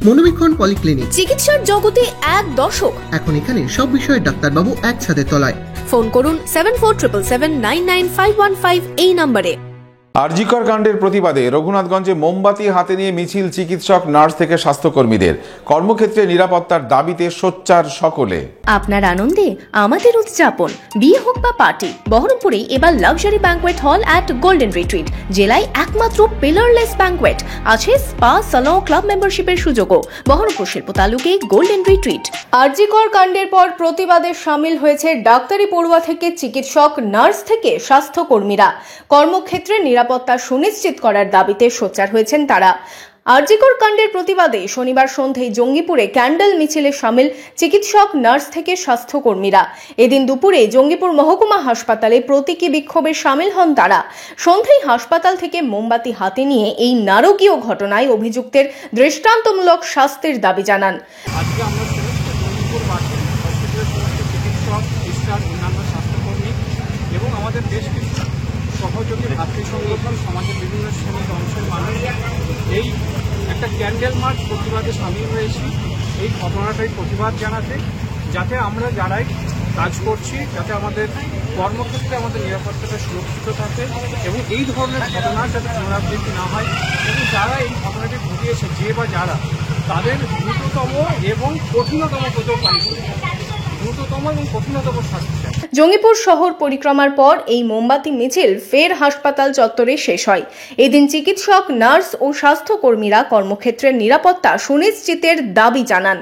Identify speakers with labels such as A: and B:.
A: মনোবীক্ষণ polyclinic,
B: চিকিৎসার জগতে এক দশক।
A: এখন এখানে সব বিষয়ে ডাক্তারবাবু এক ছাদের তলায়।
B: ফোন করুন 7477799515 এই নম্বরে।
C: আরজিকর কাণ্ডের প্রতিবাদে রঘুনাথগঞ্জে মোমবাতি হাতে নিয়ে মিছিল চিকিৎসক, নার্স থেকে স্বাস্থ্যকর্মীদের। কর্মক্ষেত্রে নিরাপত্তার দাবিতে সোচ্চার সকলে।
B: আপনার আনন্দে আমাদের উদযাপন। বিয়ে হোক বা পার্টি, বহরমপুরে এবার luxury banquet hall at golden retreat. জেলায় একমাত্র পিলারলেস ব্যাংকোয়েট, আছে স্পা, সালন, ক্লাব মেম্বারশিপের সুযোগও। বহরমপুর শিল্প তালুকে গোল্ডেন রিট্রিট। আরজিকর কাণ্ডের পর প্রতিবাদে সামিল হয়েছে ডাক্তারি পড়ুয়া থেকে চিকিৎসক, নার্স থেকে স্বাস্থ্যকর্মীরা। কর্মক্ষেত্রে নিরাপত্তা সুনিশ্চিত করার দাবিতে সোচ্চার হয়েছেন তারা। আরজিকর কাণ্ডের প্রতিবাদে শনিবার সন্ধ্যায় জঙ্গিপুরে ক্যান্ডেল মিছিলে সামিল চিকিৎসক, নার্স থেকে স্বাস্থ্যকর্মীরা। এদিন দুপুরে জঙ্গিপুর মহকুমা হাসপাতালে প্রতীকী বিক্ষোভে সামিল হন তারা। সন্ধ্যায় হাসপাতাল থেকে মোমবাতি হাতে নিয়ে এই নারকীয় ঘটনায় অভিযুক্তের দৃষ্টান্তমূলক শাস্তির দাবি জানান।
D: আজকে আমরা জঙ্গিপুরবাসী, হসপিটালের সমস্ত চিকিৎসক, স্টাফ, অন্যান্য স্বাস্থ্যকর্মী এবং আমাদের বেশ কিছু সহযোগী ভাতৃ সংগঠন, সমাজের বিভিন্ন শ্রেণীর অংশের মানুষ এই একটা ক্যান্ডেল মার্চ প্রতিবাদে সামিল হয়েছি। এই ঘটনাটাই প্রতিবাদ জানাতে, যাতে আমরা যারাই কাজ করছি, যাতে আমাদের কর্মক্ষেত্রে আমাদের নিরাপত্তাটা সুরক্ষিত থাকে এবং এই ধরনের ঘটনা যাতে পুনরাবৃত্তি না হয়, এবং যারা এই ঘটনাটি ঘটিয়েছে, যে বা যারা, তাদের দ্রুততম এবং কঠিনতম শাস্তি।
B: জঙ্গিপুর শহর পরিক্রমার পর এই মোমবাতি মিছিল ফের হাসপাতাল চত্বরে শেষ হয়। এদিন চিকিৎসক, নার্স ও স্বাস্থ্যকর্মীরা কর্মক্ষেত্রের নিরাপত্তা সুনিশ্চিতের দাবি জানান।